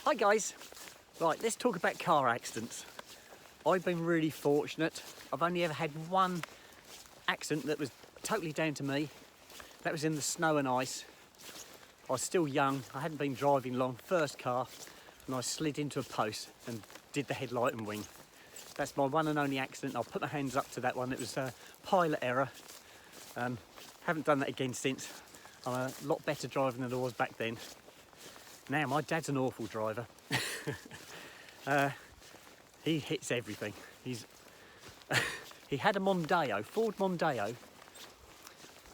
Hi guys. Right, let's talk about car accidents. I've been really fortunate. I've only ever had one accident that was totally down to me. That was in the snow and ice. I was still young, I hadn't been driving long, first car, and I slid into a post and did the headlight and wing. That's my one and only accident. I'll put my hands up to that one. It was a pilot error. Haven't done that again since. I'm a lot better driver than I was back then. Now, my dad's an awful driver. He hits everything. He had a Mondeo, Ford Mondeo.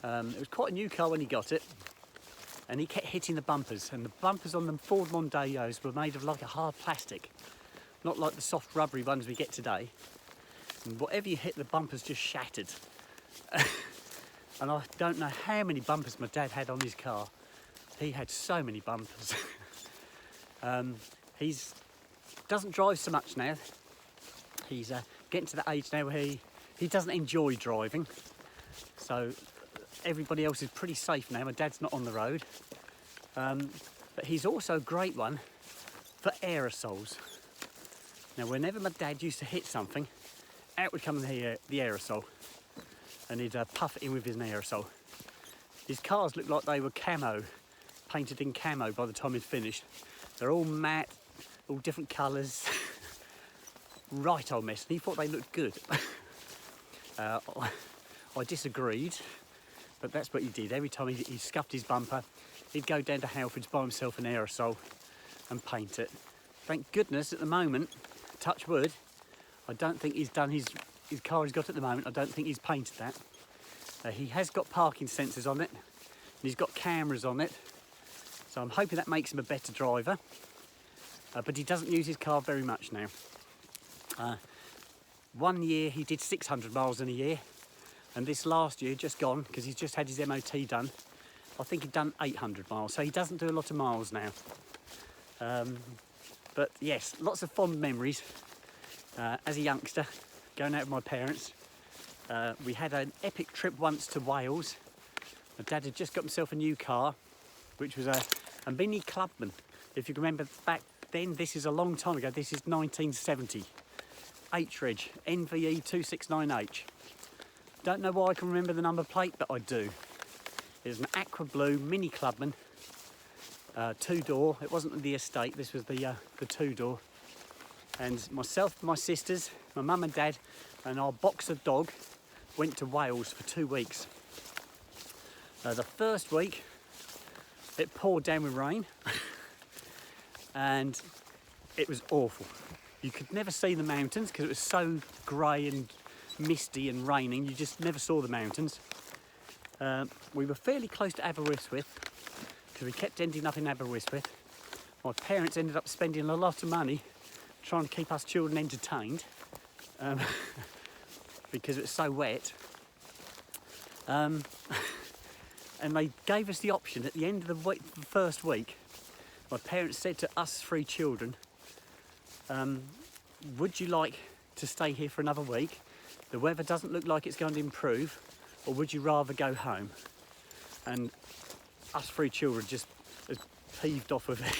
It was quite a new car when he got it, and he kept hitting the bumpers, and the bumpers on the Ford Mondeos were made of like a hard plastic, not like the soft rubbery ones we get today. And whatever you hit, the bumpers just shattered. And I don't know how many bumpers my dad had on his car. He had so many bumpers. He doesn't drive so much now. He's getting to the age now where he doesn't enjoy driving. So everybody else is pretty safe now. My dad's not on the road. But he's also a great one for aerosols. Now, whenever my dad used to hit something, out would come the aerosol, and he'd puff it in with his aerosol. His cars looked like they were camo, painted in camo by the time he'd finished. They're all matte, all different colours. Right old mess. And he thought they looked good. I disagreed, but that's what he did. Every time he scuffed his bumper, he'd go down to Halfords, buy himself an aerosol and paint it. Thank goodness at the moment, touch wood, I don't think he's done his car he's got at the moment, I don't think he's painted that. He has got parking sensors on it, and he's got cameras on it, so I'm hoping that makes him a better driver. But he doesn't use his car very much now. 1 year he did 600 miles in a year, and this last year, just gone, because he's just had his MOT done, I think he'd done 800 miles, so he doesn't do a lot of miles now. But yes, lots of fond memories. As a youngster, going out with my parents, we had an epic trip once to Wales. My dad had just got himself a new car, which was a Mini Clubman. If you remember back then, this is a long time ago, this is 1970. H-Reg, NVE 269H. Don't know why I can remember the number plate, but I do. It was an aqua blue Mini Clubman, two-door. It wasn't the estate, this was the two-door. And myself, my sisters, my mum and dad, and our boxer dog went to Wales for 2 weeks. The first week, it poured down with rain, and it was awful. You could never see the mountains because it was so grey and misty and raining, you just never saw the mountains. We were fairly close to Aberystwyth, because we kept ending up in Aberystwyth. My parents ended up spending a lot of money trying to keep us children entertained, because it was so wet. And they gave us the option at the end of the first week. My parents said to us 3 children, would you like to stay here for another week? The weather doesn't look like it's going to improve, or would you rather go home? And us 3 children just as peeved off with it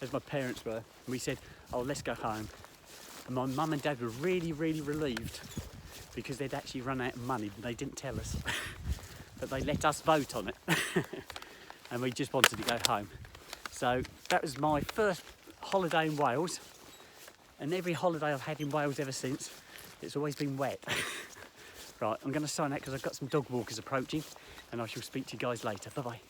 as my parents were. And we said, oh, let's go home. And my mum and dad were really, really relieved, because they'd actually run out of money. They didn't tell us, but they let us vote on it. And we just wanted to go home. So that was my first holiday in Wales. And every holiday I've had in Wales ever since, it's always been wet. Right, I'm going to sign out because I've got some dog walkers approaching, and I shall speak to you guys later. Bye-bye.